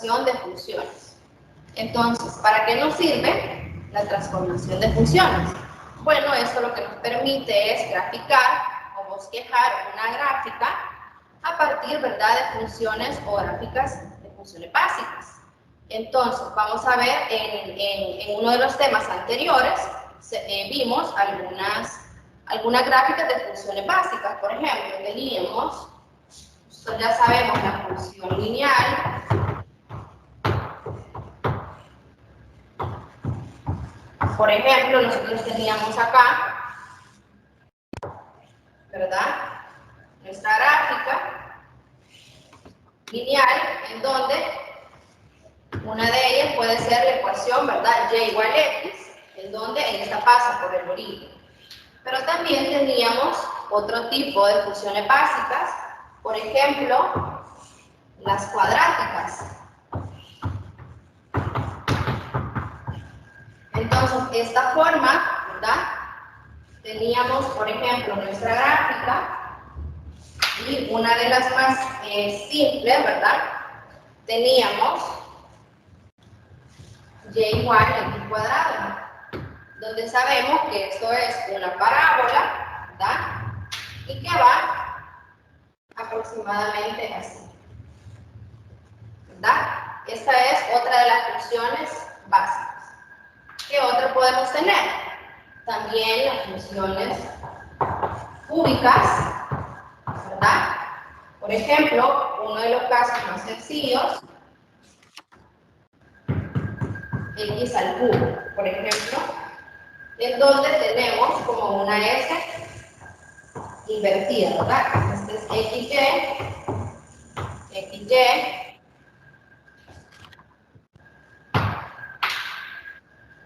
transformación de funciones. Entonces, ¿para qué nos sirve la transformación de funciones? Bueno, esto lo que nos permite es graficar o bosquejar una gráfica a partir, ¿verdad?, de funciones o gráficas de funciones básicas. Entonces, vamos a ver en uno de los temas anteriores, vimos algunas gráficas de funciones básicas. Por ejemplo, teníamos, ya sabemos, la función lineal, por ejemplo, nosotros teníamos acá, ¿verdad?, nuestra gráfica lineal, en donde una de ellas puede ser la ecuación, ¿verdad?, y igual a x, en donde esta pasa por el origen. Pero también teníamos otro tipo de funciones básicas, por ejemplo, las cuadráticas. Entonces, esta forma, ¿verdad?, teníamos, por ejemplo, nuestra gráfica, y una de las más simples, ¿verdad?, teníamos y igual a x cuadrado, donde sabemos que esto es una parábola, ¿verdad?, y que va aproximadamente así, ¿verdad? Esta es otra de las funciones básicas. ¿Qué otra podemos tener? También las funciones cúbicas, ¿verdad? Por ejemplo, uno de los casos más sencillos, x al cubo, por ejemplo, en donde tenemos como una s invertida, ¿verdad? Este es xy.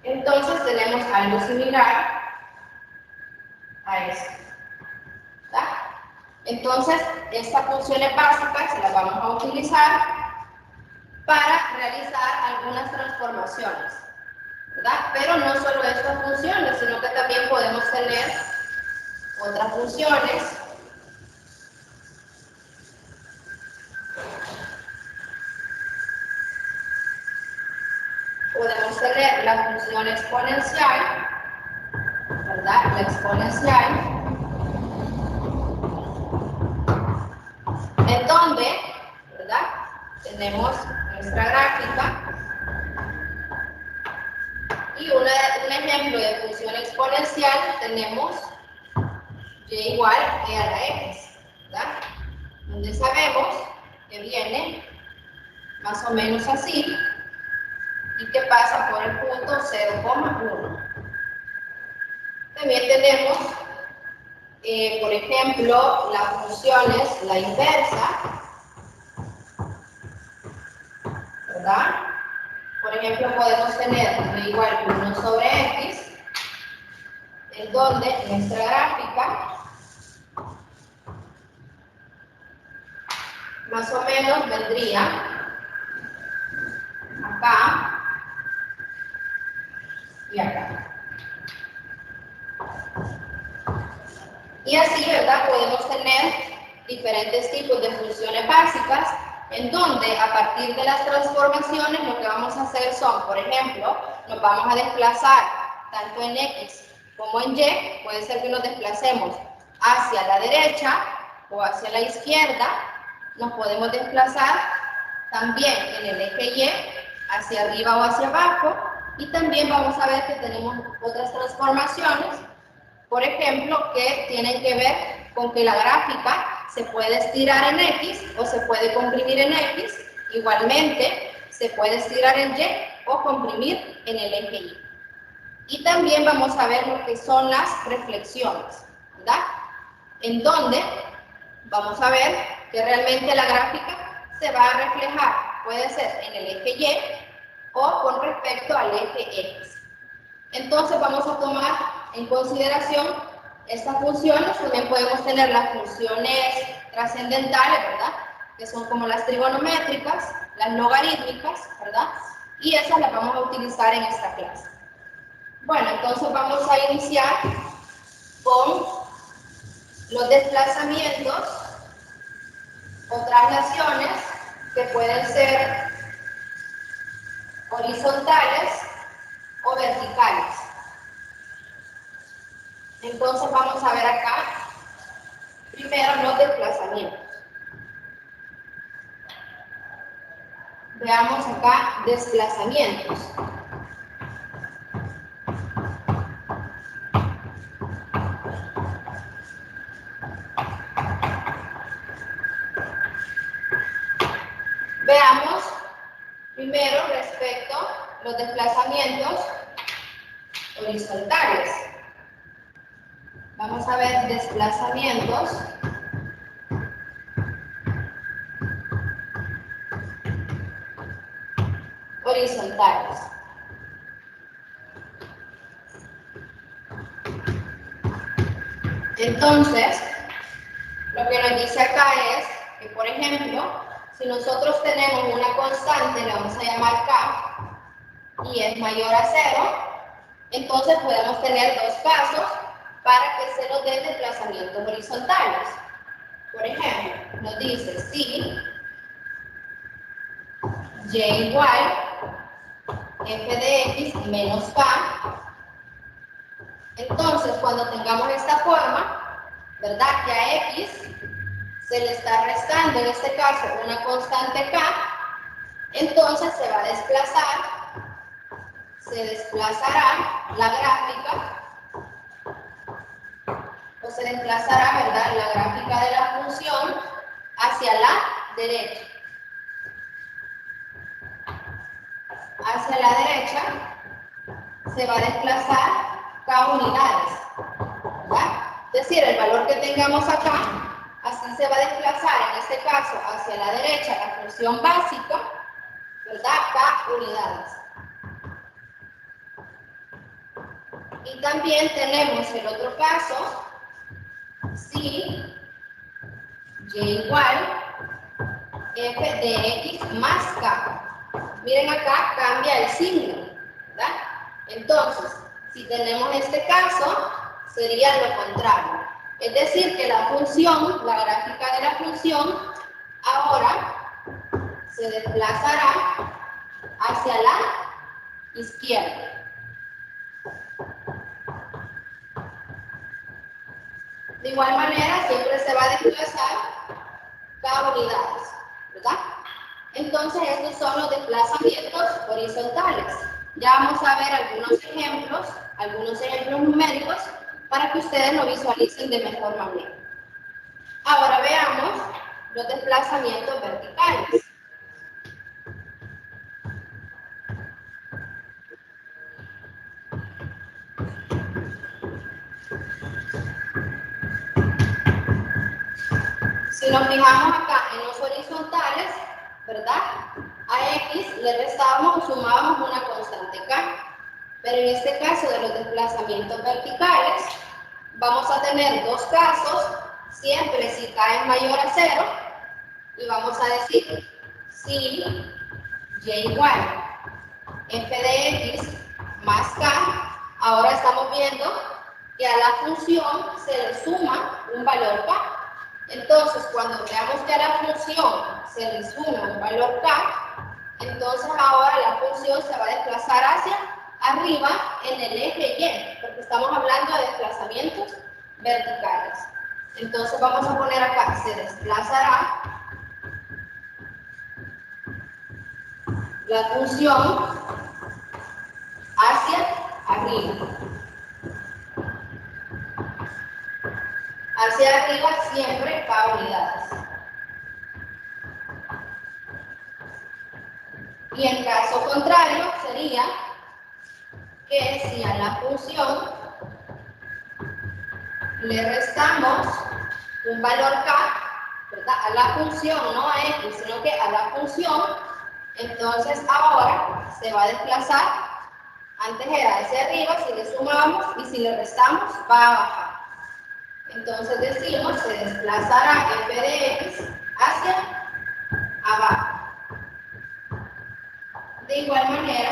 Entonces tenemos algo similar a esto, ¿verdad? Entonces, estas funciones básicas se las vamos a utilizar para realizar algunas transformaciones, ¿verdad? Pero no solo estas funciones, sino que también podemos tener otras funciones. Podemos tener la función exponencial, ¿verdad? La exponencial, en donde, ¿verdad?, tenemos nuestra gráfica y un ejemplo de función exponencial tenemos y igual a la x, ¿verdad?, donde sabemos que viene más o menos así y que pasa por el punto 0,1. También tenemos, por ejemplo, las funciones, la inversa, ¿verdad? Por ejemplo, podemos tener y igual a 1 sobre x, en donde nuestra gráfica más o menos vendría acá y acá. Y así, ¿verdad?, podemos tener diferentes tipos de funciones básicas, en donde a partir de las transformaciones lo que vamos a hacer son, por ejemplo, nos vamos a desplazar tanto en x como en y. Puede ser que nos desplacemos hacia la derecha o hacia la izquierda. Nos podemos desplazar también en el eje y, hacia arriba o hacia abajo. Y también vamos a ver que tenemos otras transformaciones, por ejemplo, que tienen que ver con que la gráfica se puede estirar en x o se puede comprimir en x. Igualmente, se puede estirar en y o comprimir en el eje y. Y también vamos a ver lo que son las reflexiones, ¿verdad?, en donde vamos a ver que realmente la gráfica se va a reflejar, puede ser en el eje y o con respecto al eje x. Entonces vamos a tomar en consideración estas funciones. También podemos tener las funciones trascendentales, ¿verdad?, que son como las trigonométricas, las logarítmicas, ¿verdad?, y esas las vamos a utilizar en esta clase. Bueno, entonces vamos a iniciar con los desplazamientos o traslaciones que pueden ser horizontales o verticales. Entonces vamos a ver acá primero los desplazamientos. Veamos acá desplazamientos. Veamos primero respecto a los desplazamientos horizontales. Vamos a ver desplazamientos horizontales. Entonces, lo que nos dice acá es que, por ejemplo, si nosotros tenemos una constante, le vamos a llamar K, y es mayor a 0, entonces podemos tener dos casos para que se nos den desplazamientos horizontales. Por ejemplo, nos dice si y igual f de x menos k, entonces cuando tengamos esta forma, ¿verdad? Que a x se le está restando, en este caso, una constante k, entonces se va a desplazar, se desplazará la gráfica, o se desplazará, ¿verdad?, la gráfica de la función hacia la derecha. Hacia la derecha se va a desplazar k unidades, ¿verdad? Es decir, el valor que tengamos acá, así se va a desplazar, en este caso, hacia la derecha la función básica, ¿verdad? K unidades. Y también tenemos el otro caso, si y igual f de x más k. Miren acá, cambia el signo, ¿verdad? Entonces, si tenemos este caso, sería lo contrario. Es decir, que la función, la gráfica de la función, ahora se desplazará hacia la izquierda. De igual manera, siempre se va a desplazar k unidades, ¿verdad? Entonces, estos son los desplazamientos horizontales. Ya vamos a ver algunos ejemplos numéricos, para que ustedes lo visualicen de mejor manera. Ahora veamos los desplazamientos verticales. Si nos fijamos acá en los horizontales, ¿verdad? A x le restábamos o sumábamos una constante k. Pero en este caso de los desplazamientos verticales, vamos a tener dos casos, siempre si k es mayor a 0, y vamos a decir si y igual f de x más k, ahora estamos viendo que a la función se le suma un valor k. Entonces, cuando veamos que a la función se le suma un valor k, entonces ahora la función se va a desplazar hacia arriba en el eje y, porque estamos hablando de desplazamientos verticales. Entonces vamos a poner acá, se desplazará la función hacia arriba. Hacia arriba siempre k unidades. Y en caso contrario sería que si a la función le restamos un valor k, ¿verdad? A la función, no a x, sino que a la función, entonces ahora se va a desplazar, antes era hacia arriba, si le sumamos, y si le restamos, va a bajar. Entonces decimos, se desplazará f de x hacia abajo. De igual manera,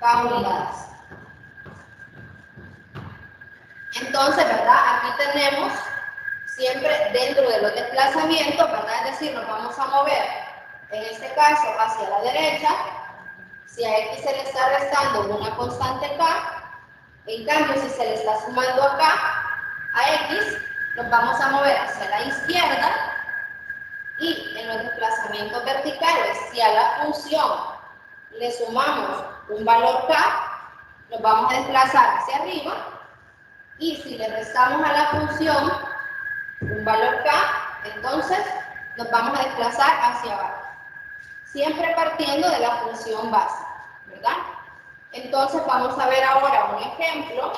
k unidades. Entonces, ¿verdad? Aquí tenemos siempre dentro de los desplazamientos, ¿verdad? Es decir, nos vamos a mover, en este caso, hacia la derecha, Si a x se le está restando una constante k, en cambio si se le está sumando acá a x, nos vamos a mover hacia la izquierda y en los desplazamientos verticales, si a la función le sumamos un valor k, nos vamos a desplazar hacia arriba, y si le restamos a la función un valor k, entonces nos vamos a desplazar hacia abajo, siempre partiendo de la función básica, ¿verdad? Entonces vamos a ver ahora un ejemplo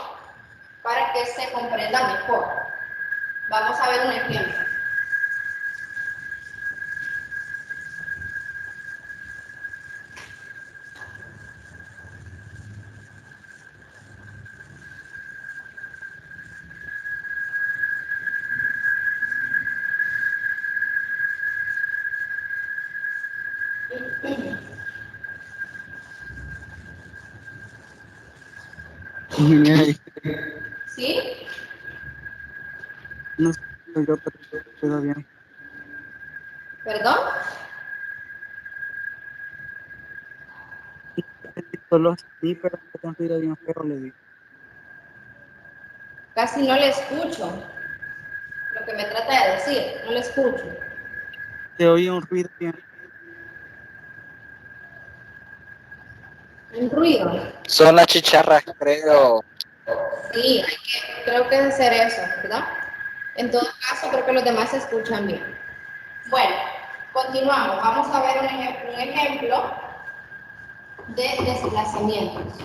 para que se comprenda mejor. Vamos a ver un ejemplo. ¿Sí? No sé yo, pero queda bien. ¿Perdón? Solo así, pero se considera bien feo, le digo. Casi no le escucho lo que me trata de decir, no le escucho. Se oye un ruido bien. Un ruido. Son las chicharras, creo. Sí, creo que es hacer eso, ¿verdad? En todo caso, creo que los demás se escuchan bien. Bueno, continuamos. Vamos a ver un ejemplo de desplazamientos.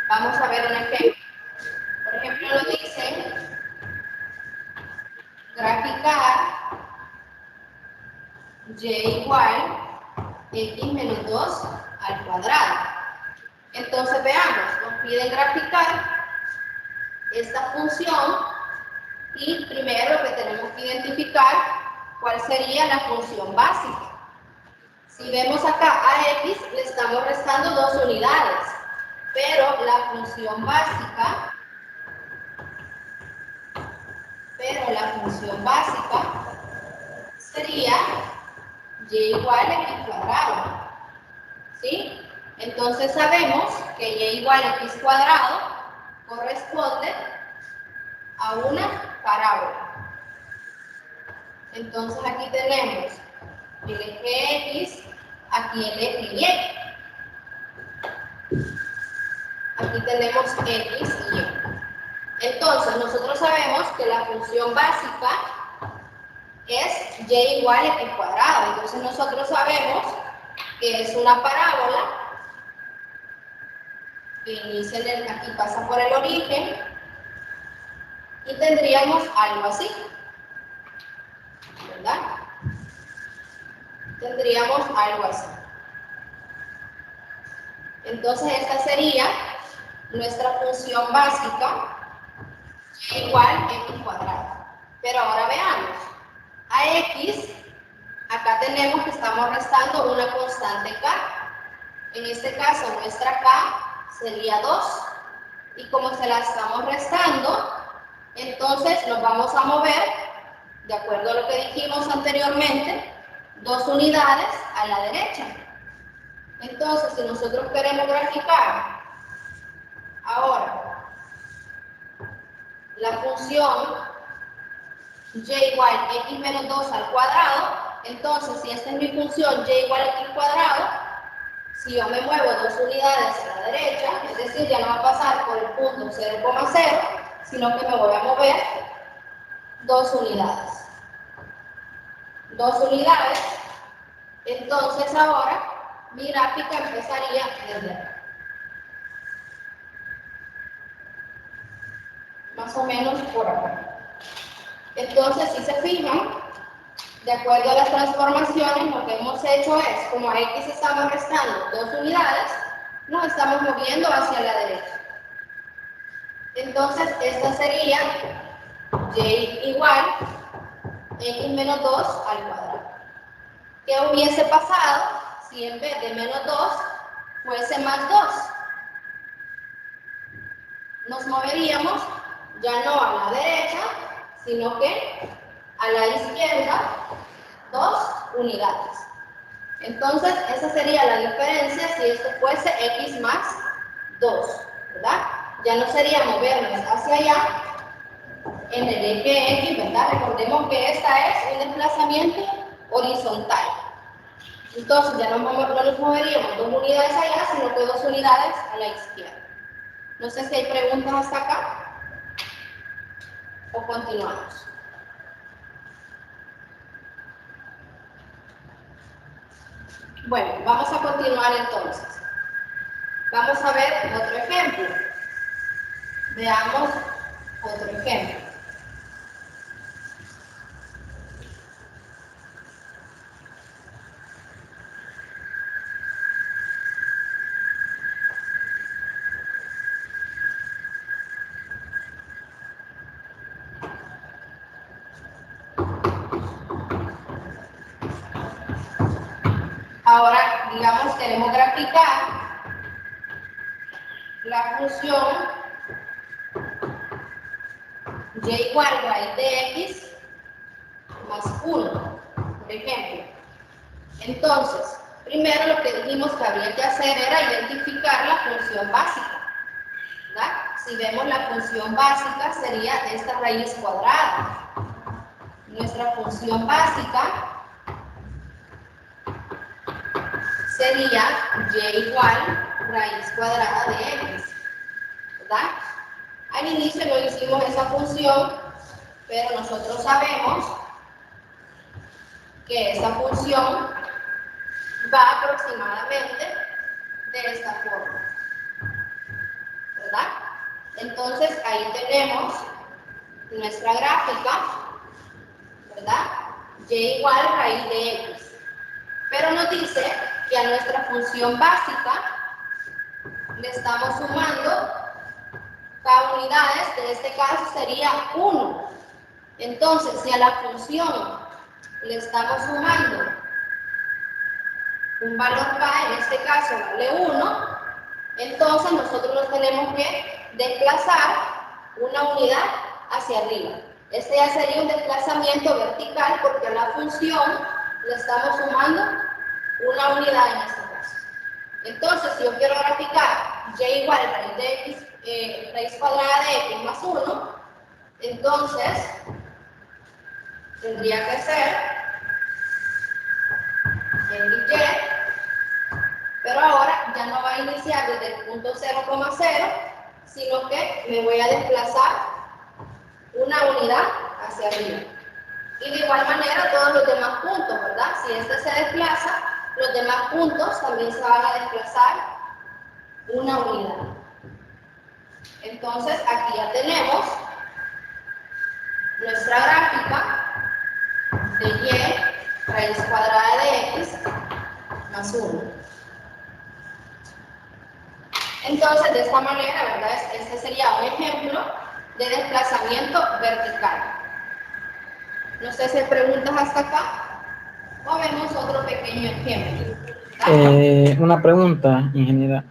Vamos a ver un ejemplo. Por ejemplo, nos dicen graficar y igual x menos 2 al cuadrado. Entonces veamos, nos piden graficar esta función y primero lo que tenemos que identificar cuál sería la función básica. Si vemos acá a x le estamos restando 2 unidades, pero la función básica sería y igual a x cuadrado, ¿sí? Entonces sabemos que y igual a x cuadrado corresponde a una parábola. Entonces aquí tenemos el eje x, aquí el eje y. Aquí tenemos x y y. Entonces nosotros sabemos que la función básica es y igual a x cuadrado. Entonces nosotros sabemos que es una parábola que inicia aquí pasa por el origen y tendríamos algo así, ¿verdad? Tendríamos algo así. Entonces esta sería nuestra función básica y igual a x cuadrado. Pero ahora veamos, a x, acá tenemos que estamos restando una constante k. En este caso nuestra k sería 2. Y como se la estamos restando, entonces nos vamos a mover, de acuerdo a lo que dijimos anteriormente, 2 unidades a la derecha. Entonces, si nosotros queremos graficar ahora la función y igual a x menos 2 al cuadrado, entonces si esta es mi función y igual a x cuadrado, si yo me muevo 2 unidades a la derecha, es decir, ya no va a pasar por el punto 0,0, sino que me voy a mover 2 unidades. 2 unidades, entonces ahora mi gráfica empezaría desde acá. Más o menos por acá. Entonces, si se fijan, de acuerdo a las transformaciones, lo que hemos hecho es, como a x estamos restando 2 unidades, nos estamos moviendo hacia la derecha. Entonces, esta sería y igual x menos 2 al cuadrado. ¿Qué hubiese pasado si en vez de menos 2 fuese más 2? Nos moveríamos ya no a la derecha, sino que a la izquierda 2 unidades. Entonces, esa sería la diferencia si esto fuese x más 2, ¿verdad? Ya no sería movernos hacia allá en el eje X, ¿verdad? Recordemos que esta es un desplazamiento horizontal. Entonces, ya no nos moveríamos 2 unidades allá, sino que 2 unidades a la izquierda. No sé si hay preguntas hasta acá o continuamos. Bueno, vamos a continuar entonces. Vamos a ver otro ejemplo. Veamos otro ejemplo. Ahora, digamos, queremos graficar la función y igual raíz de x más 1, por ejemplo. Entonces, primero lo que dijimos que había que hacer era identificar la función básica, ¿verdad? Si vemos la función básica sería esta raíz cuadrada. Nuestra función básica sería y igual raíz cuadrada de x, ¿verdad? Al inicio no hicimos esa función, pero nosotros sabemos que esa función va aproximadamente de esta forma, ¿verdad? Entonces ahí tenemos nuestra gráfica, ¿verdad? Y igual raíz de x. Pero nos dice que a nuestra función básica le estamos sumando k unidades, de este caso sería 1. Entonces, si a la función le estamos sumando un valor k, en este caso vale 1, entonces nosotros nos tenemos que desplazar una unidad hacia arriba. Este ya sería un desplazamiento vertical porque a la función le estamos sumando una unidad en este caso. Entonces, si yo quiero graficar y igual a raíz de x, raíz cuadrada de x más 1, entonces tendría que ser el y, pero ahora ya no va a iniciar desde el punto 0,0, sino que me voy a desplazar una unidad hacia arriba. Y de igual manera todos los demás puntos, ¿verdad? Si este se desplaza, los demás puntos también se van a desplazar una unidad. Entonces aquí ya tenemos nuestra gráfica de y raíz cuadrada de x más 1. Entonces, de esta manera, ¿verdad? Este sería un ejemplo de desplazamiento vertical. No sé si hay preguntas hasta acá o vemos otro pequeño ejemplo. Una pregunta, ingeniera.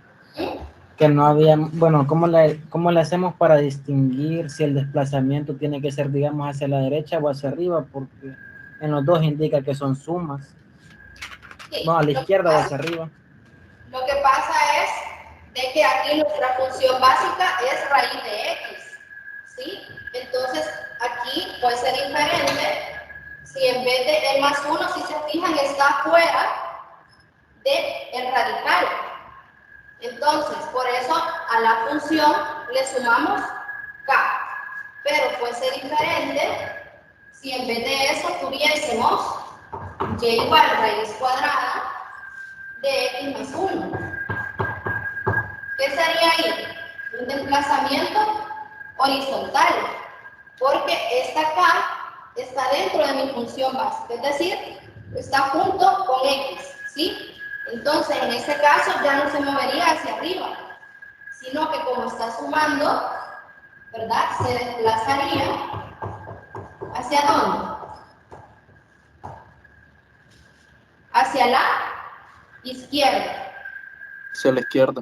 Que no había, bueno, ¿cómo le hacemos para distinguir si el desplazamiento tiene que ser, digamos, hacia la derecha o hacia arriba? Porque en los dos indica que son sumas. Sí, No, a la izquierda o hacia arriba. Lo que pasa es de que aquí nuestra función básica es raíz de x, ¿sí? Entonces, aquí puede ser diferente si en vez de el más 1, si se fijan, está fuera del radical. Entonces, por eso a la función le sumamos k. Pero puede ser diferente si en vez de eso tuviésemos y igual raíz cuadrada de x más 1. ¿Qué sería ahí? Un desplazamiento horizontal, porque esta k está dentro de mi función básica, es decir, está junto con x, ¿sí? Entonces, en este caso ya no se movería hacia arriba, sino que como está sumando, ¿verdad? Se desplazaría ¿hacia dónde? Hacia la izquierda. Hacia la izquierda.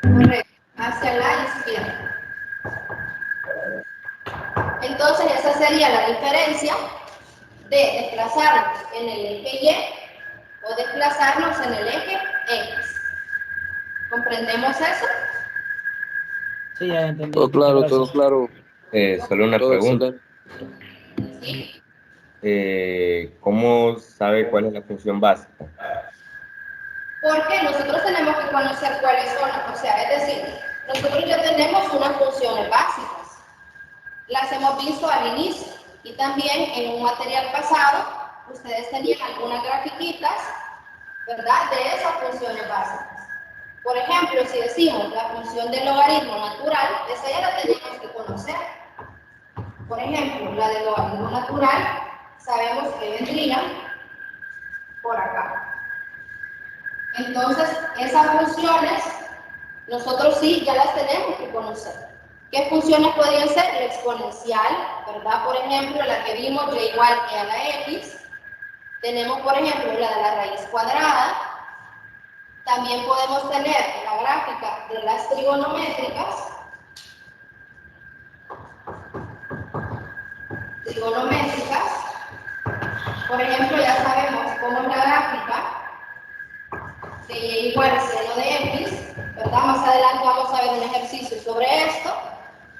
Correcto, hacia la izquierda. Entonces, esa sería la diferencia de desplazarnos en el eje Y, o desplazarnos en el eje X. ¿Comprendemos eso? Sí, ya entendí. Todo claro, todo Gracias. claro. Solo una Todo pregunta. excelente. ¿Sí? ¿Cómo sabe cuál es la función básica? Porque nosotros tenemos que conocer cuáles son, o sea, es decir, nosotros ya tenemos unas funciones básicas. Las hemos visto al inicio y también en un material pasado ustedes tenían algunas grafiquitas, ¿verdad?, de esas funciones básicas. Por ejemplo, si decimos la función del logaritmo natural, esa ya la tenemos que conocer. Por ejemplo, la del logaritmo natural, sabemos que vendría por acá. Entonces, esas funciones, nosotros sí ya las tenemos que conocer. ¿Qué funciones podrían ser? La exponencial, ¿verdad? Por ejemplo, la que vimos, y igual que a la x. Tenemos, por ejemplo, la de la raíz cuadrada. También podemos tener la gráfica de las trigonométricas. Por ejemplo, ya sabemos cómo es la gráfica de y igual seno de x, ¿verdad? Más adelante vamos a ver un ejercicio sobre esto,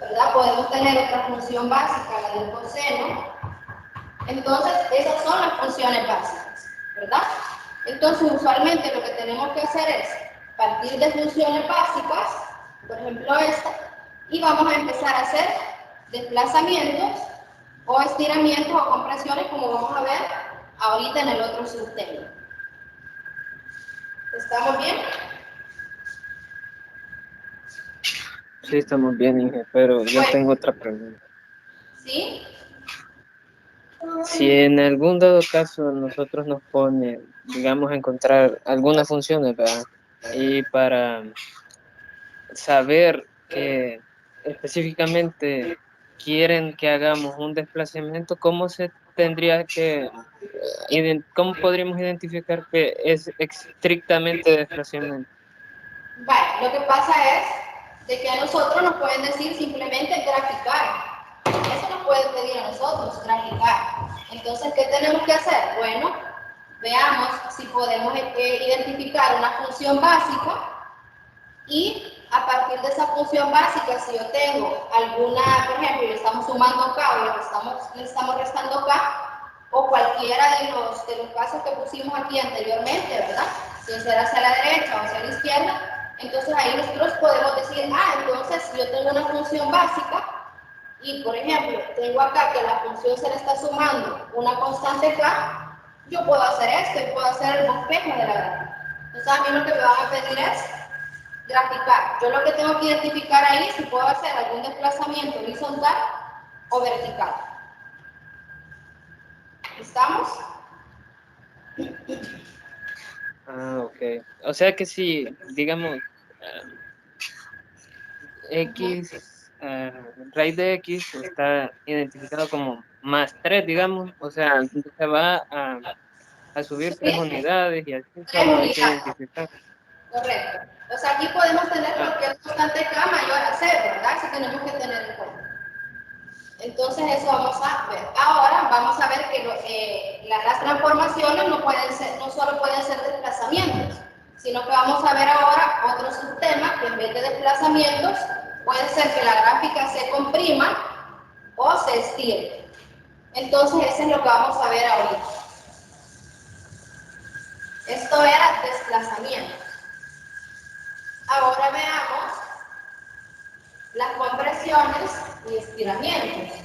¿verdad? Podemos tener otra función básica, la del coseno. Entonces, esas son las funciones básicas, ¿verdad? Entonces, usualmente lo que tenemos que hacer es partir de funciones básicas, por ejemplo esta, y vamos a empezar a hacer desplazamientos o estiramientos o compresiones, como vamos a ver ahorita en el otro subtema. ¿Estamos bien? Sí, estamos bien, Inge, pero yo Bueno, tengo otra pregunta. ¿sí? Si en algún dado caso nosotros nos pone, digamos, a encontrar algunas funciones, ¿verdad? Y para saber que específicamente quieren que hagamos un desplazamiento, ¿cómo se tendría que, cómo podríamos identificar que es estrictamente desplazamiento? Vale, lo que pasa es de que a nosotros nos pueden decir simplemente graficar. Eso nos pueden pedir a nosotros, graficar. Entonces, ¿qué tenemos que hacer? Bueno, veamos si podemos identificar una función básica y a partir de esa función básica, si yo tengo alguna, por ejemplo, le estamos sumando K o le estamos restando K, o cualquiera de los casos que pusimos aquí anteriormente, ¿verdad? Si será hacia la derecha o hacia la izquierda, entonces ahí nosotros podemos decir, entonces si yo tengo una función básica y, por ejemplo, tengo acá que la función se le está sumando una constante K, yo puedo hacer esto y puedo hacer el bosquejo de la gráfica. Entonces a mí lo que me van a pedir es graficar. Yo lo que tengo que identificar ahí es si puedo hacer algún desplazamiento horizontal o vertical. ¿Estamos? Ok. O sea que si, digamos, X, raíz de X está identificado como más 3, digamos, o sea, se va a subir 3 unidades y así Tres solo hay que unidades. identificar. Correcto. O sea, aquí podemos tener Ah, cualquier constante K mayor a 0, ¿verdad? Eso tenemos que tener en cuenta. Entonces, eso vamos a ver. Ahora vamos a ver que las transformaciones no solo pueden ser desplazamientos, sino que vamos a ver ahora otro subtema que en vez de desplazamientos puede ser que la gráfica se comprima o se estire. Entonces, eso es lo que vamos a ver ahorita. Esto era desplazamiento. Ahora veamos las compresiones y estiramientos.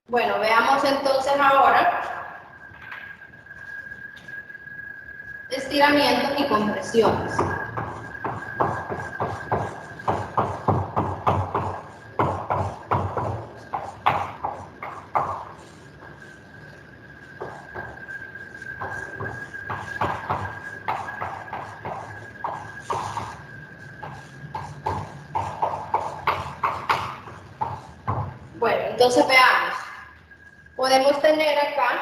Bueno, veamos entonces ahora estiramientos y compresiones. Bueno, entonces veamos. Podemos tener acá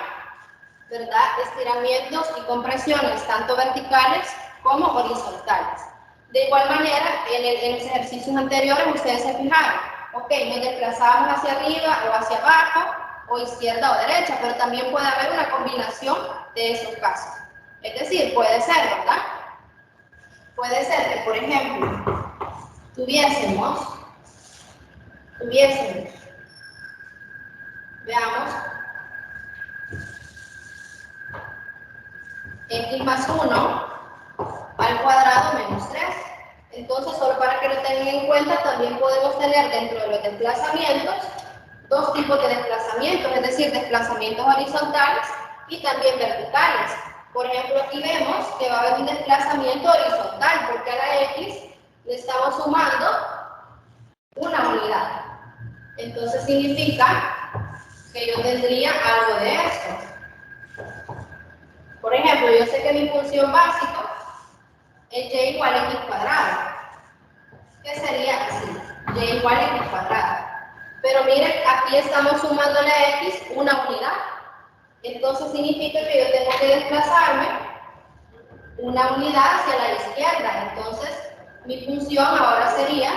¿verdad? Estiramientos y compresiones, tanto verticales como horizontales. De igual manera, en los ejercicios anteriores ustedes se fijaron, ok, nos desplazamos hacia arriba o hacia abajo, o izquierda o derecha, pero también puede haber una combinación de esos casos. Es decir, puede ser, ¿verdad? Puede ser que, por ejemplo, tuviésemos, veamos, x más 1 al cuadrado menos 3. Entonces, solo para que lo tengan en cuenta, también podemos tener dentro de los desplazamientos dos tipos de desplazamientos, es decir, desplazamientos horizontales y también verticales. Por ejemplo, aquí vemos que va a haber un desplazamiento horizontal, porque a la x le estamos sumando una unidad. Entonces significa que yo tendría algo de esto. Por ejemplo, yo sé que mi función básica es y igual a x cuadrado. ¿Qué sería así? Y igual a x cuadrado. Pero miren, aquí estamos sumándole a x una unidad. Entonces significa que yo tengo que desplazarme una unidad hacia la izquierda. Entonces, mi función ahora sería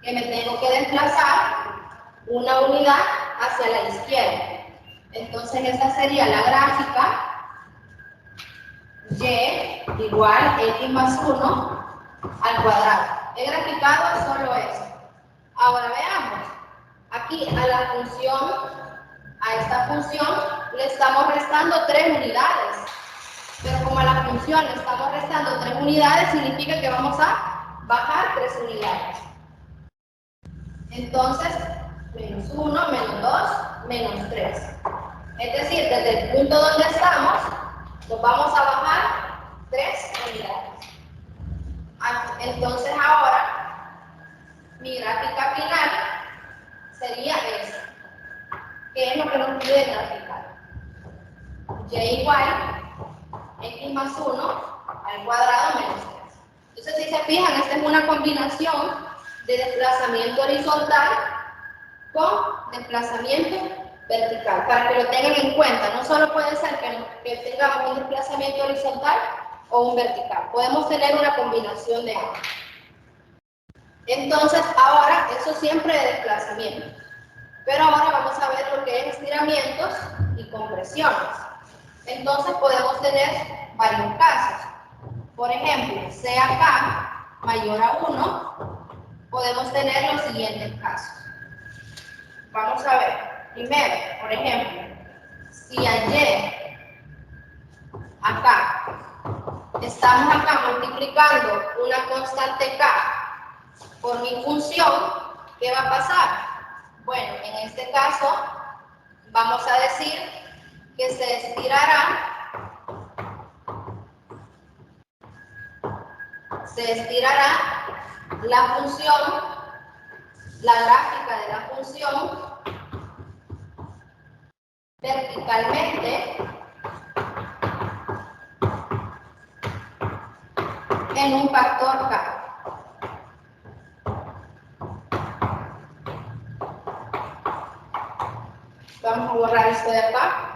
que me tengo que desplazar una unidad hacia la izquierda. Entonces, esta sería la gráfica y igual x más 1 al cuadrado. He graficado solo eso. Ahora veamos. Aquí a la función, a esta función, le estamos restando 3 unidades. Pero como a la función le estamos restando 3 unidades, significa que vamos a bajar 3 unidades. Entonces, menos 1, menos 2, menos 3. Es decir, desde el punto donde estamos, nos vamos a bajar 3 unidades. Entonces ahora, mi gráfica final sería esta. ¿Qué es lo que nos pide graficar? Y igual x más 1 al cuadrado menos 3. Entonces, si se fijan, esta es una combinación de desplazamiento horizontal con desplazamiento vertical, para que lo tengan en cuenta. No solo puede ser que tengamos un desplazamiento horizontal o un vertical, podemos tener una combinación de ambos. Entonces, ahora, eso siempre de desplazamiento. Pero ahora vamos a ver lo que es estiramientos y compresiones. Entonces, podemos tener varios casos. Por ejemplo, sea K mayor a 1, podemos tener los siguientes casos. Vamos a ver. Primero, por ejemplo, si a Y, acá, estamos acá multiplicando una constante K por mi función, ¿qué va a pasar? Bueno, en este caso, vamos a decir que se estirará la función, la gráfica de la función verticalmente en un factor K. Vamos a borrar esto de acá.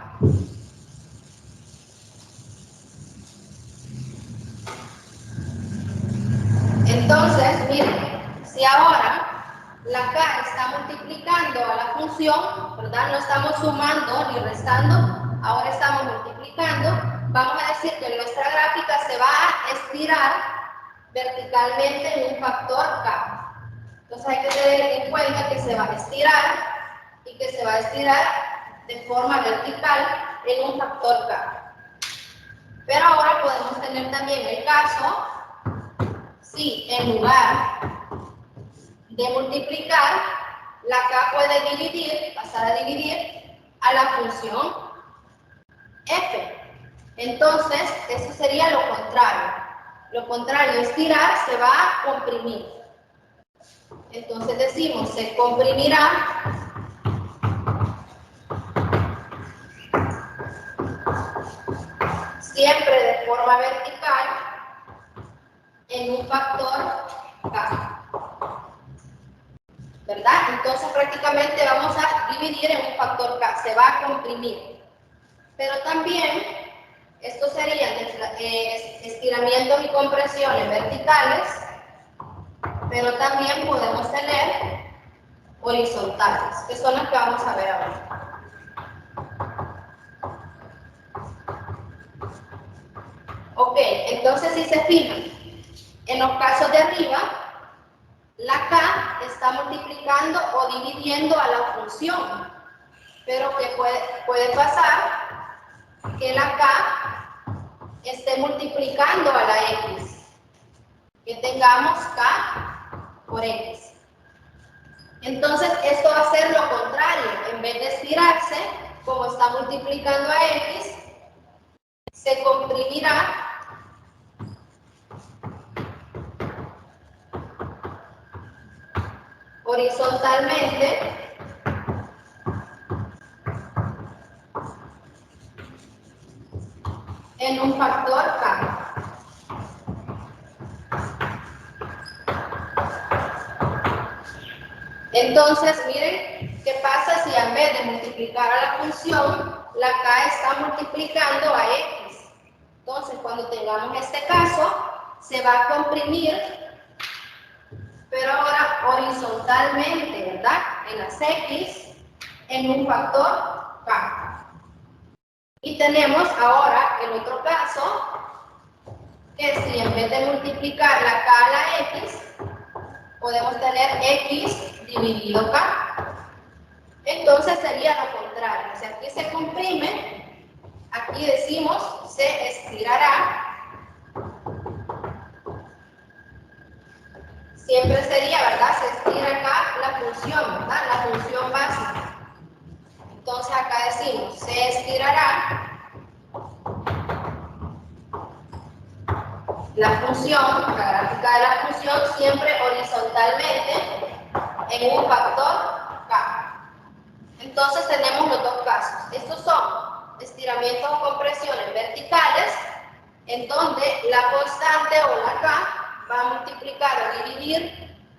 Entonces, miren, si ahora la K está multiplicando a la función, ¿verdad? No estamos sumando ni restando, ahora estamos multiplicando, vamos a decir que nuestra gráfica se va a estirar verticalmente en un factor K. Entonces hay que tener en cuenta que se va a estirar y que se va a estirar de forma vertical en un factor K. Pero ahora podemos tener también el caso si en lugar de multiplicar, la K puede dividir, pasar a dividir a la función f. Entonces, eso sería lo contrario. Lo contrario, estirar se va a comprimir. Entonces decimos, se comprimirá siempre de forma vertical en un factor K. ¿Verdad? Entonces prácticamente vamos a dividir en un factor K, se va a comprimir. Pero también, estos serían estiramientos y compresiones verticales, pero también podemos tener horizontales, que son las que vamos a ver ahora. Ok, entonces si se fijan, en los casos de arriba, la K está multiplicando o dividiendo a la función, pero que puede pasar que la K esté multiplicando a la X, que tengamos K por X. Entonces, esto va a ser lo contrario. En vez de estirarse, como está multiplicando a X, se comprimirá horizontalmente en un factor K. Entonces, miren qué pasa si en vez de multiplicar a la función, la K está multiplicando a X. Entonces, cuando tengamos este caso, se va a comprimir, pero ahora horizontalmente, ¿verdad? En las X, en un factor K. Y tenemos ahora el otro caso, que si en vez de multiplicar la K a la X, podemos tener X dividido K. Entonces sería lo contrario. Si aquí se comprime, aquí decimos se estirará. Siempre sería, ¿verdad? Se estira acá la función, ¿verdad? La función básica. Entonces acá decimos se estirará la función, la gráfica de la función, siempre horizontalmente en un factor K. Entonces tenemos los dos casos. Estos son estiramientos o compresiones verticales, en donde la constante o la K va a multiplicar o dividir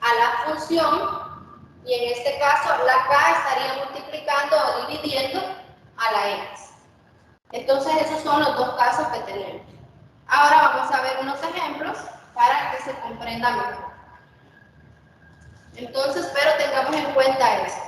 a la función, y en este caso la K estaría multiplicando o dividiendo a la X. Entonces esos son los dos casos que tenemos. Ahora vamos a ver unos ejemplos para que se comprenda mejor. Entonces, pero tengamos en cuenta esto.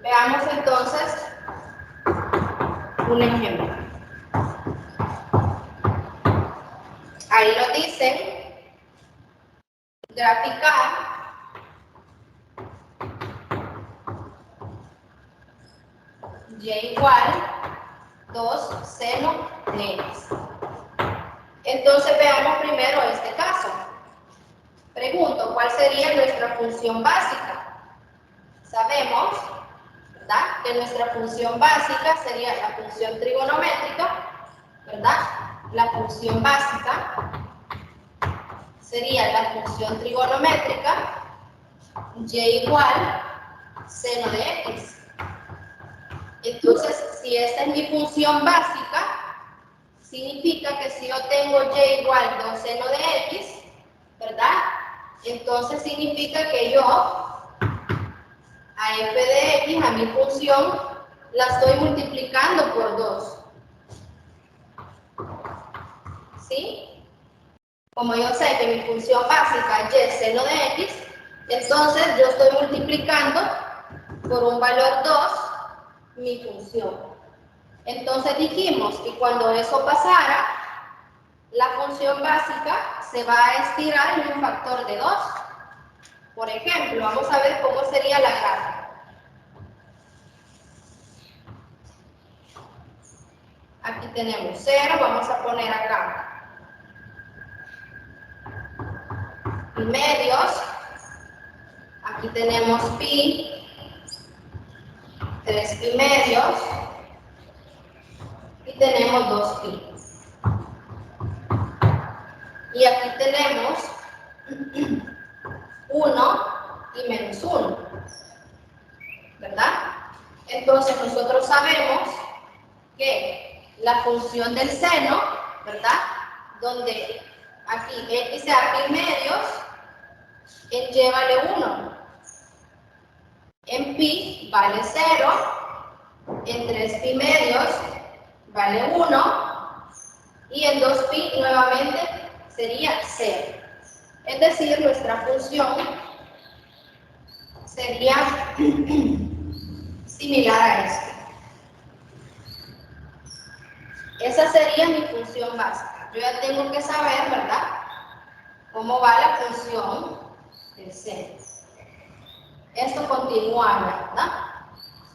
Veamos entonces un ejemplo. Ahí lo dicen, graficar y igual 2 seno de x. Entonces veamos primero este caso. Pregunto, ¿cuál sería nuestra función básica? Sabemos, ¿verdad?, que nuestra función básica sería la función trigonométrica, ¿verdad? La función básica sería la función trigonométrica y igual seno de x. Entonces, si esta es mi función básica, significa que si yo tengo y igual 2 seno de x, ¿verdad? Entonces significa que yo a f de x, a mi función, la estoy multiplicando por 2. ¿Sí? Como yo sé que mi función básica es y seno de x, entonces yo estoy multiplicando por un valor 2 mi función. Entonces dijimos que cuando eso pasara, la función básica se va a estirar en un factor de 2. Por ejemplo, vamos a ver cómo sería la gráfica. Aquí tenemos 0, vamos a poner acá pi medios. Aquí tenemos pi, 3 pi medios, y tenemos 2 pi. Y aquí tenemos 1 y menos 1, ¿verdad? Entonces nosotros sabemos que la función del seno, ¿verdad? Donde aquí x sea pi medios, en y vale 1, en pi vale 0, en 3 pi medios vale 1 y en 2 pi nuevamente sería 0. Es decir, nuestra función sería similar a esta. Esa sería mi función básica. Yo ya tengo que saber, ¿verdad?, cómo va la función del seno. Esto continúa, ¿verdad?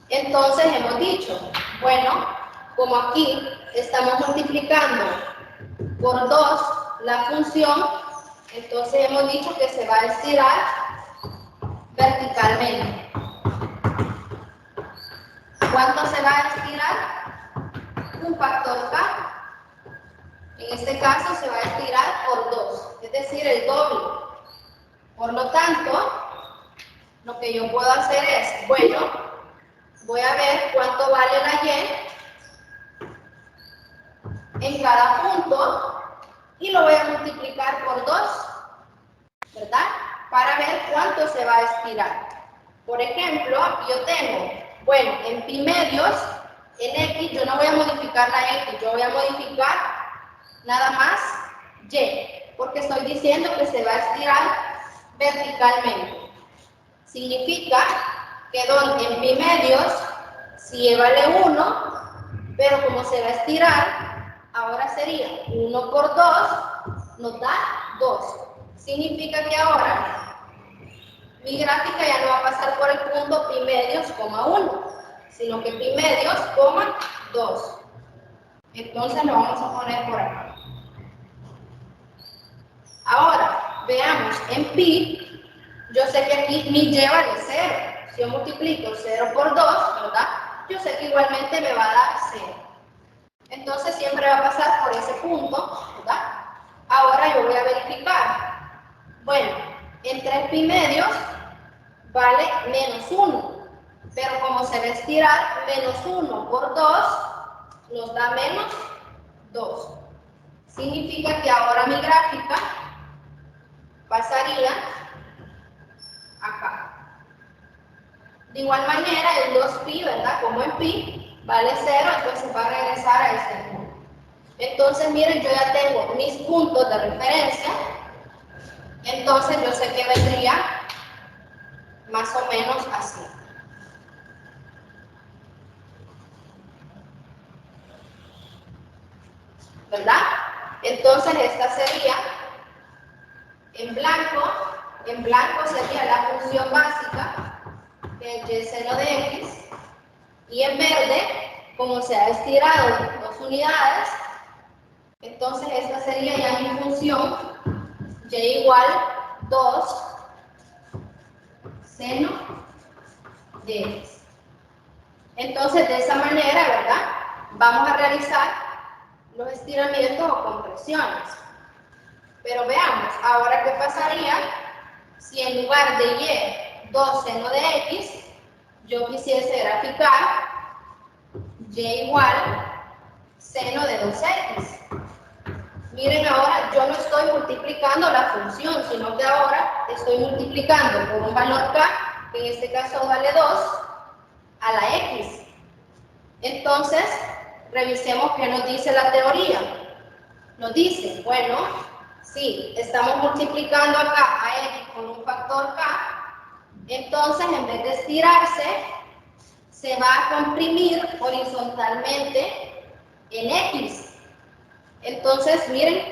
Entonces hemos dicho, bueno, como aquí estamos multiplicando por 2 la función, entonces hemos dicho que se va a estirar verticalmente. ¿Cuánto se va a estirar? Un factor k. En este caso se va a estirar por 2, es decir, el doble. Por lo tanto, lo que yo puedo hacer es, bueno, voy a ver cuánto vale la y en cada punto y lo voy a multiplicar por 2, ¿verdad? Para ver cuánto se va a estirar. Por ejemplo, yo tengo, bueno, en pi medios, en x, yo no voy a modificar la x, yo voy a modificar nada más y, porque estoy diciendo que se va a estirar verticalmente. Significa que en pi medios, si y vale 1, pero como se va a estirar, ahora sería 1 por 2, nos da 2. Significa que ahora mi gráfica ya no va a pasar por el punto pi medios, 1, sino que pi medios, 2. Entonces lo vamos a poner por acá. Ahora, veamos, en pi, yo sé que aquí mi y vale 0. Si yo multiplico 0 por 2, ¿verdad? Yo sé que igualmente me va a dar 0. Entonces siempre va a pasar por ese punto, ¿verdad? Ahora yo voy a verificar. Bueno, en 3 pi medios vale menos 1. Pero como se va a estirar, menos 1 por 2 nos da menos 2. Significa que ahora mi gráfica pasaría acá. De igual manera, el 2pi, ¿verdad? Como en pi vale 0, entonces va a regresar a este punto. Entonces, miren, yo ya tengo mis puntos de referencia. Entonces, yo sé que vendría más o menos así. ¿Verdad? Entonces, esta sería en blanco sería la función básica, que es y seno de x, y en verde, como se ha estirado 2 unidades, entonces esta sería ya mi función, y igual 2 seno de x. Entonces, de esa manera, ¿verdad?, vamos a realizar los estiramientos o compresiones. Pero veamos, ahora qué pasaría si en lugar de y, 2 seno de x, yo quisiese graficar y igual seno de 2x. Miren, ahora yo no estoy multiplicando la función, sino que ahora estoy multiplicando por un valor k, que en este caso vale 2, a la x. Entonces, revisemos qué nos dice la teoría. Nos dice, bueno, si estamos multiplicando acá a x con un factor k, entonces en vez de estirarse, se va a comprimir horizontalmente en x. Entonces, miren,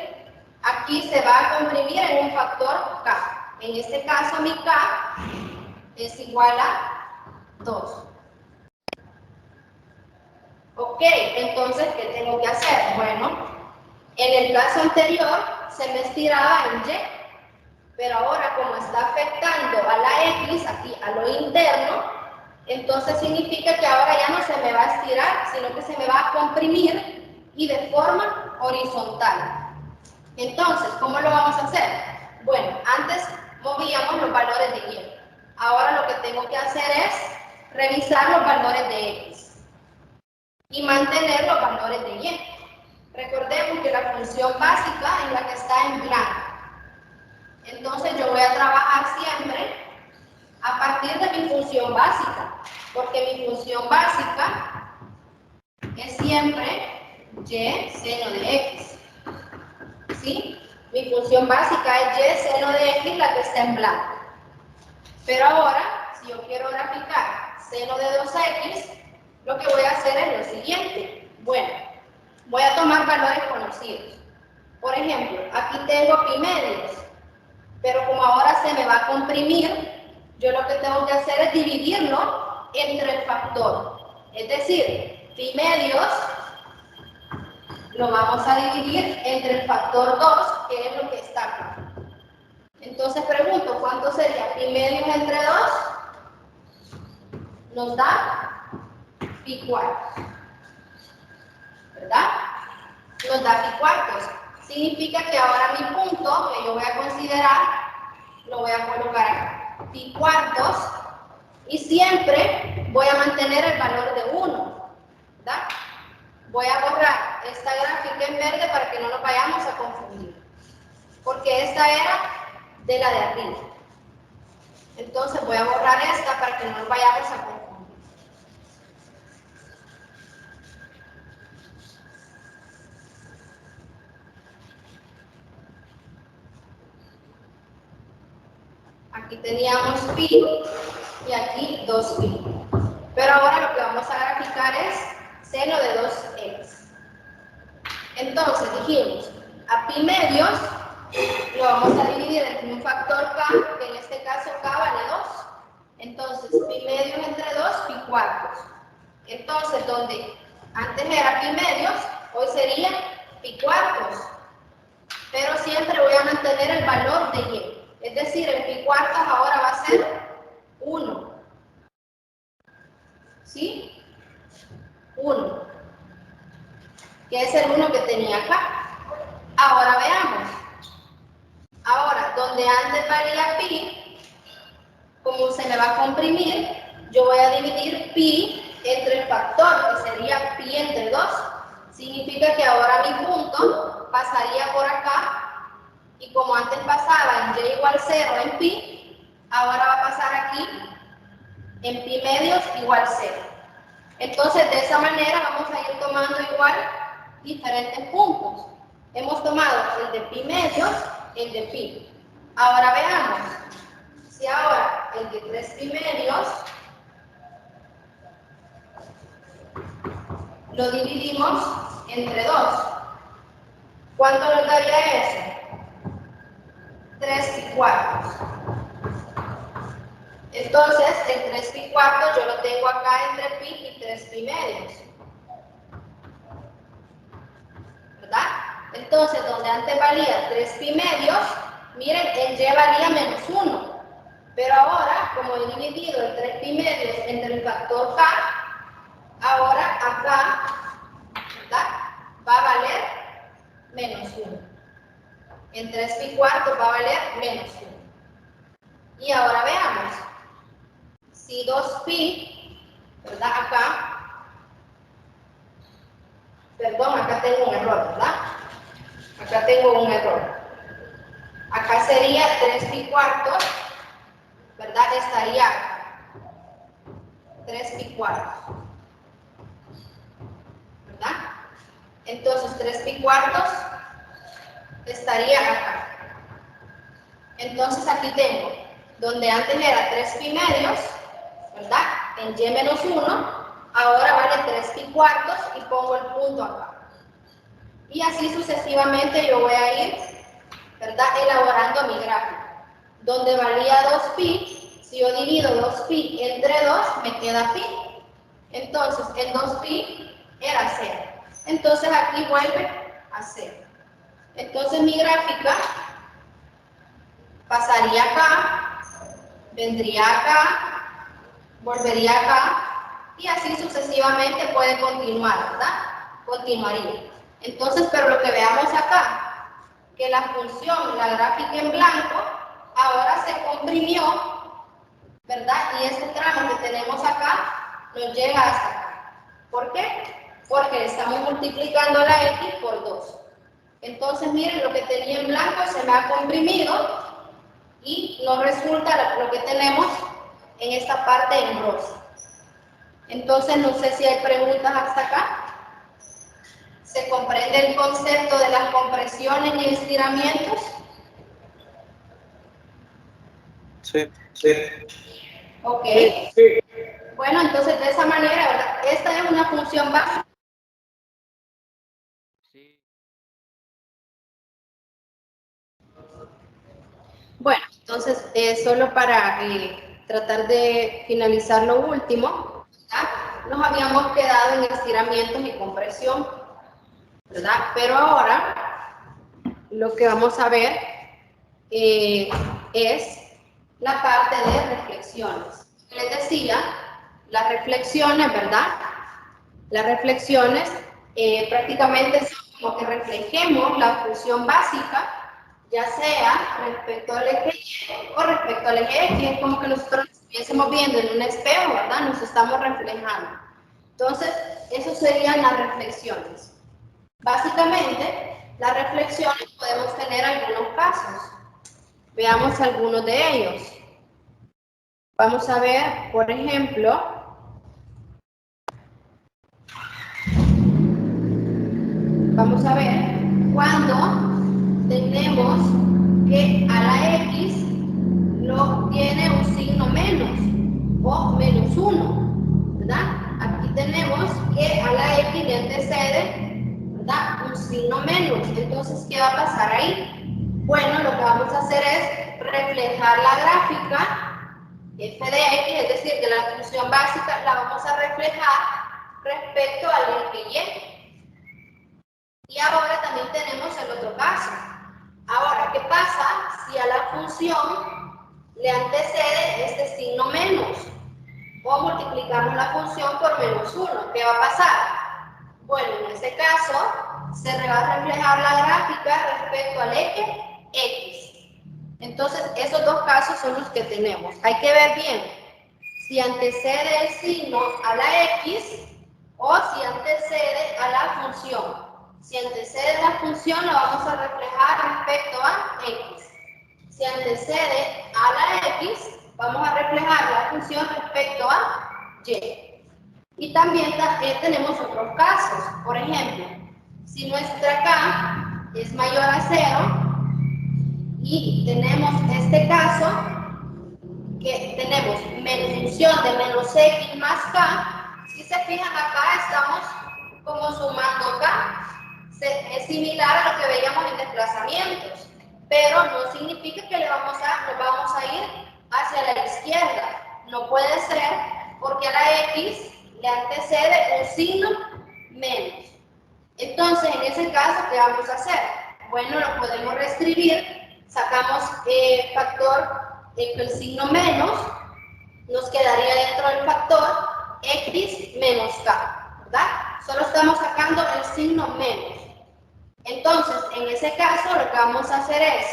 aquí se va a comprimir en un factor k. En este caso, mi k es igual a 2. Ok, entonces, ¿qué tengo que hacer? Bueno, en el caso anterior se me estiraba en y, pero ahora como está afectando a la x, aquí a lo interno, entonces significa que ahora ya no se me va a estirar, sino que se me va a comprimir y de forma horizontal. Entonces, ¿cómo lo vamos a hacer? Bueno, antes movíamos los valores de Y. Ahora lo que tengo que hacer es revisar los valores de X y mantener los valores de Y. Recordemos que la función básica es la que está en blanco. Entonces yo voy a trabajar siempre a partir de mi función básica, porque mi función básica es siempre Y seno de X. ¿Sí? Mi función básica es Y seno de X, la que está en blanco. Pero ahora, si yo quiero graficar seno de 2X, lo que voy a hacer es lo siguiente. Bueno, voy a tomar valores conocidos. Por ejemplo, aquí tengo pi medios, pero como ahora se me va a comprimir, yo lo que tengo que hacer es dividirlo entre el factor. Es decir, pi medios lo vamos a dividir entre el factor 2, que es lo que está acá. Entonces pregunto, ¿cuánto sería pi medios entre 2? Nos da pi cuartos, ¿verdad? Nos da pi cuartos. Significa que ahora mi punto, que yo voy a considerar, lo voy a colocar acá. Pi cuartos, y siempre voy a mantener el valor de 1, ¿verdad? Voy a borrar esta gráfica en verde para que no nos vayamos a confundir, porque esta era de la de arriba. Entonces voy a borrar esta para que no nos vayamos a confundir. Aquí teníamos pi y aquí 2pi. Pero ahora lo que vamos a graficar es seno de 2x. Entonces dijimos, a pi medios lo vamos a dividir entre un factor k, que en este caso k vale 2. Entonces, pi medios entre 2, pi cuartos. Entonces, donde antes era pi medios, hoy sería pi cuartos. Pero siempre voy a mantener el valor de y. Es decir, el pi cuartos ahora va a ser 1. ¿Sí? 1. Que es el 1 que tenía acá. Ahora veamos. Ahora, donde antes valía pi, como se me va a comprimir, yo voy a dividir pi entre el factor, que sería pi entre 2. Significa que ahora mi punto pasaría por acá, y como antes pasaba en y igual 0 en pi, ahora va a pasar aquí en pi medios igual 0. Entonces, de esa manera vamos a ir tomando igual diferentes puntos. Hemos tomado el de pi medios, el de pi. Ahora veamos, si ahora el de 3 pi medios lo dividimos entre 2, ¿cuánto nos daría eso? 3 pi cuartos. Entonces, el 3 pi cuartos yo lo tengo acá entre pi y 3 pi medios, ¿verdad? Entonces, donde antes valía 3 pi medios, miren, el y valía menos 1. Pero ahora, como he dividido el 3 pi medios entre el factor k, ahora acá, ¿verdad?, va a valer menos 1. En 3 pi cuartos va a valer menos 1. Y ahora veamos. Si 2pi, ¿verdad? Acá tengo un error, ¿verdad? Acá tengo un error. Acá sería 3 pi cuartos, ¿verdad? Estaría 3 pi cuartos, ¿verdad? Entonces 3 pi cuartos estaría acá. Entonces aquí tengo, donde antes era 3 pi medios, ¿verdad? En y menos 1, ahora vale 3 pi cuartos y pongo el punto acá. Y así sucesivamente yo voy a ir, ¿verdad?, elaborando mi gráfico. Donde valía 2pi, si yo divido 2pi entre 2, me queda pi. Entonces, el 2pi era 0. Entonces, aquí vuelve a 0. Entonces, mi gráfica pasaría acá, vendría acá, volvería acá, y así sucesivamente puede continuar, ¿verdad? Continuaría. Entonces, pero lo que veamos acá, que la función, la gráfica en blanco, ahora se comprimió, ¿verdad? Y este tramo que tenemos acá nos llega hasta acá. ¿Por qué? Porque estamos multiplicando la X por 2. Entonces, miren, lo que tenía en blanco se me ha comprimido y nos resulta lo que tenemos en esta parte en rosa. Entonces, no sé si hay preguntas hasta acá. ¿Se comprende el concepto de las compresiones y estiramientos? Sí. Ok. Bueno, entonces de esa manera, ¿verdad? Esta es una función básica. Sí. Bueno, entonces, solo para tratar de finalizar lo último, ¿verdad? Nos habíamos quedado en estiramientos y compresión, ¿verdad? Pero ahora lo que vamos a ver es la parte de reflexiones. Les decía, las reflexiones, ¿verdad? Las reflexiones prácticamente son como que reflejemos la función básica, ya sea respecto al eje Y o respecto al eje X. Es como que nosotros nos estuviésemos viendo en un espejo, ¿verdad? Nos estamos reflejando. Entonces, eso serían las reflexiones. Básicamente, las reflexiones podemos tener algunos casos. Veamos algunos de ellos. Vamos a ver, por ejemplo, vamos a ver cuando tenemos que a la X no tiene un signo menos o menos 1, ¿verdad? Aquí tenemos que a la X le antecede, ¿verdad?, un signo menos. Entonces, ¿qué va a pasar ahí? Bueno, lo que vamos a hacer es reflejar la gráfica f de x, es decir, de la función básica, la vamos a reflejar respecto al eje Y. Y ahora también tenemos el otro caso. Ahora, ¿qué pasa si a la función le antecede este signo menos? O multiplicamos la función por menos 1. ¿Qué va a pasar? Bueno, en este caso, se va a reflejar la gráfica respecto al eje X. Entonces, esos dos casos son los que tenemos. Hay que ver bien si antecede el signo a la X o si antecede a la función. Si antecede la función, la vamos a reflejar respecto a X. Si antecede a la X, vamos a reflejar la función respecto a Y. Y también tenemos otros casos. Por ejemplo, si nuestra K es mayor a 0, y tenemos este caso, que tenemos función de menos X más K. Si se fijan acá, estamos como sumando K. Es similar a lo que veíamos en desplazamientos, pero no significa que nos vamos a ir hacia la izquierda. No puede ser, porque a la X le antecede un signo menos. Entonces, en ese caso, ¿qué vamos a hacer? Bueno, lo podemos reescribir. Sacamos factor, el signo menos, nos quedaría dentro del factor X menos K, ¿verdad? Solo estamos sacando el signo menos. Entonces, en ese caso, lo que vamos a hacer es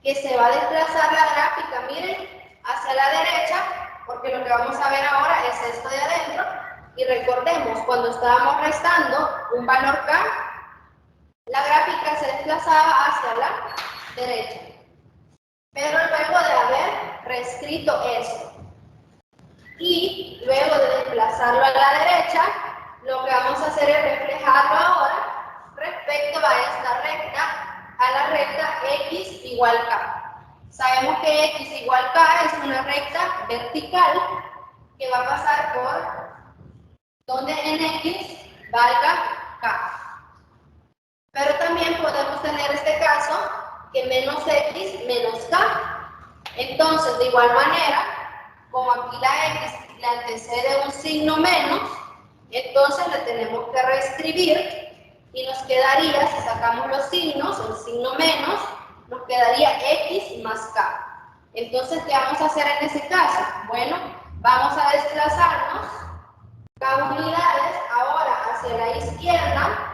que se va a desplazar la gráfica, miren, hacia la derecha, porque lo que vamos a ver ahora es esto de adentro. Y recordemos, cuando estábamos restando un valor K, la gráfica se desplazaba hacia la derecha. Pero luego de haber reescrito eso y luego de desplazarlo a la derecha, lo que vamos a hacer es reflejarlo ahora respecto a esta recta, a la recta X igual K. Sabemos que X igual K es una recta vertical que va a pasar por donde en X valga K. Pero también podemos tener este caso que menos X menos K. Entonces, de igual manera, como aquí la X le antecede un signo menos, entonces le tenemos que reescribir y nos quedaría, si sacamos los signos, el signo menos, nos quedaría X más K. Entonces, ¿qué vamos a hacer en ese caso? Bueno, vamos a desplazarnos K unidades ahora hacia la izquierda.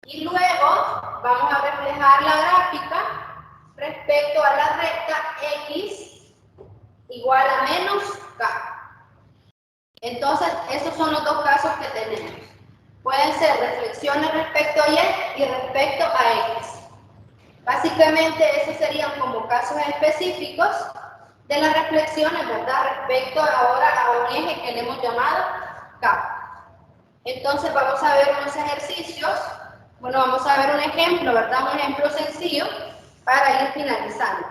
Y luego vamos a reflejar la gráfica respecto a la recta igual a menos K. Entonces, estos son los dos casos que tenemos. Pueden ser reflexiones respecto a Y y respecto a X. Básicamente, esos serían como casos específicos de las reflexiones, ¿verdad? Respecto ahora a un eje que le hemos llamado K. Entonces, vamos a ver unos ejercicios. Bueno, vamos a ver un ejemplo, ¿verdad? Un ejemplo sencillo para ir finalizando.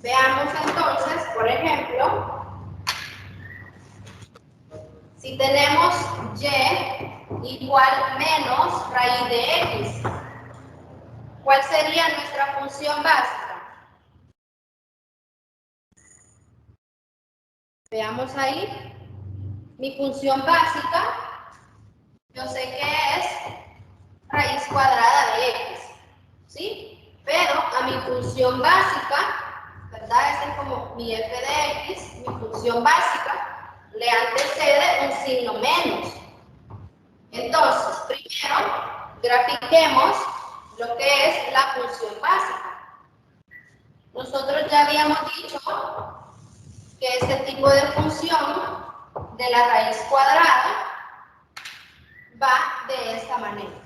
Veamos entonces, por ejemplo, si tenemos Y igual menos raíz de X, ¿cuál sería nuestra función básica? Veamos ahí. Mi función básica, yo sé que es raíz cuadrada de X, ¿sí? Pero a mi función básica, ¿verdad? Ese es como mi f de X, mi función básica, le antecede un signo menos. Entonces, primero, grafiquemos lo que es la función básica. Nosotros ya habíamos dicho que este tipo de función de la raíz cuadrada va de esta manera.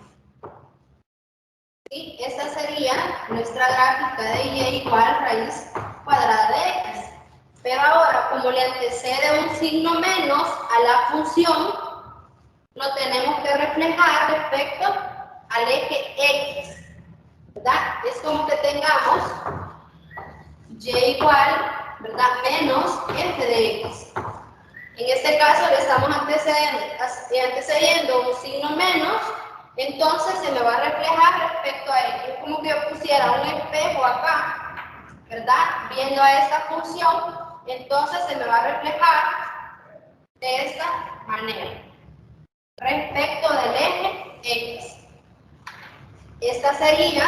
¿Sí? Esta sería nuestra gráfica de Y igual raíz cuadrada de X. Pero ahora, como le antecede un signo menos a la función, lo tenemos que reflejar respecto al eje X, ¿verdad? Es como que tengamos Y igual, ¿verdad? Menos f de X. En este caso le estamos antecediendo un signo menos, entonces se me va a reflejar respecto a X. Es como que yo pusiera un espejo acá, ¿verdad? Viendo a esta función, entonces se me va a reflejar de esta manera respecto del eje X. Esta sería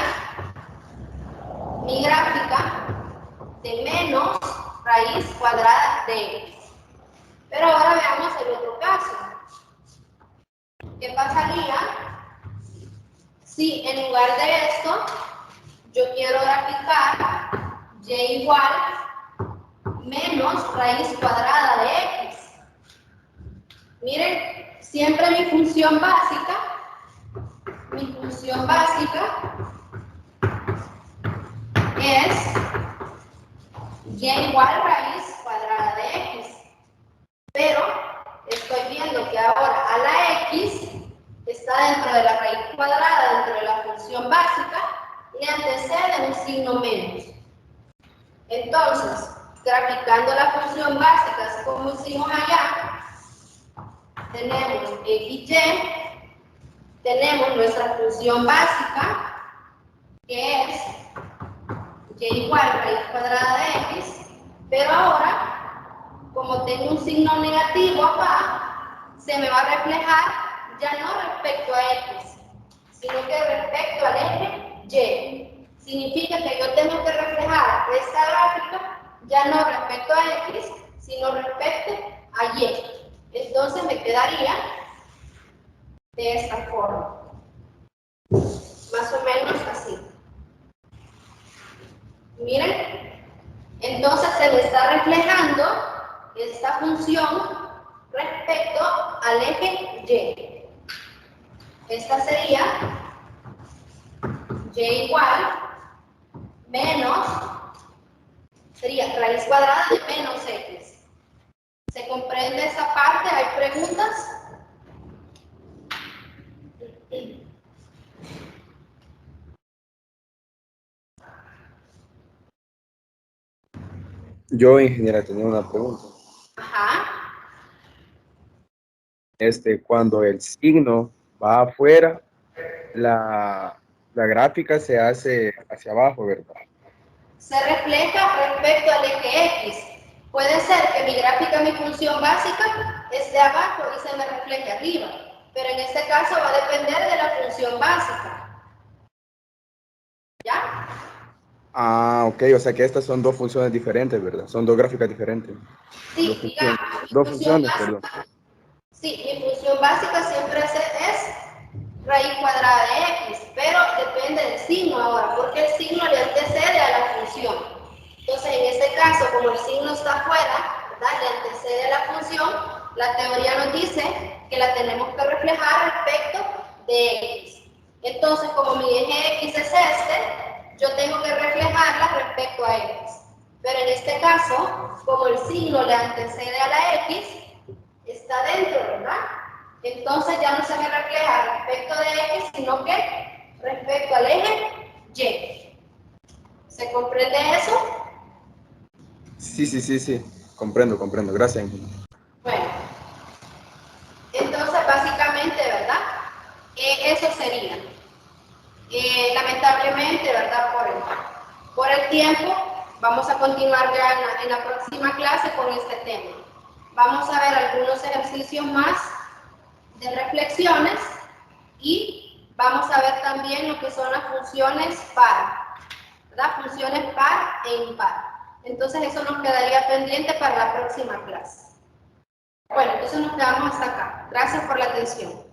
mi gráfica de menos raíz cuadrada de X. Pero ahora veamos el otro caso. ¿Qué pasaría si en lugar de esto yo quiero graficar Y igual menos raíz cuadrada de X? Miren, siempre mi función básica es Y igual raíz cuadrada de X. Pero estoy viendo que ahora a la X está dentro de la raíz cuadrada, dentro de la función básica, le antecede un signo menos. Entonces, graficando la función básica, así como hicimos allá, tenemos XY, tenemos nuestra función básica, que es Y igual raíz cuadrada de X, pero ahora, como tengo un signo negativo acá, se me va a reflejar ya no respecto a X, sino que respecto al eje Y. Significa que yo tengo que reflejar esta gráfica ya no respecto a X, sino respecto a Y. Entonces me quedaría de esta forma. Más o menos así. Miren, entonces se me está reflejando esta función respecto al eje Y. Esta sería Y igual menos, sería raíz cuadrada de menos X. ¿Se comprende esa parte? ¿Hay preguntas? Yo, ingeniera, tenía una pregunta. Ajá. Cuando el signo va afuera, la gráfica se hace hacia abajo, ¿verdad? Se refleja respecto al eje X. Puede ser que mi gráfica, mi función básica, esté abajo y se me refleje arriba. Pero en este caso va a depender de la función básica. Ah, ok, o sea que estas son dos funciones diferentes, ¿verdad? Son dos gráficas diferentes. Sí, Dos digamos, funciones, mi dos función funciones, perdón. básica, sí, mi función básica siempre es raíz cuadrada de x, pero depende del signo ahora, porque el signo le antecede a la función. Entonces, en este caso, como el signo está afuera, ¿verdad? Le antecede a la función, la teoría nos dice que la tenemos que reflejar respecto de x. Entonces, como mi eje x es este, yo tengo que reflejarla respecto a x. Pero en este caso, como el signo le antecede a la x, está dentro, ¿verdad? Entonces ya no se me refleja respecto de x, sino que respecto al eje y. ¿Se comprende eso? Sí. Comprendo, comprendo. Gracias, ingeniero. Bueno, entonces básicamente, ¿verdad? Eso sería. Lamentablemente, ¿verdad? Por el tiempo, vamos a continuar ya en la próxima clase con este tema. Vamos a ver algunos ejercicios más de reflexiones y vamos a ver también lo que son las funciones par, ¿verdad? Funciones par e impar. Entonces eso nos quedaría pendiente para la próxima clase. Bueno, entonces nos quedamos hasta acá. Gracias por la atención.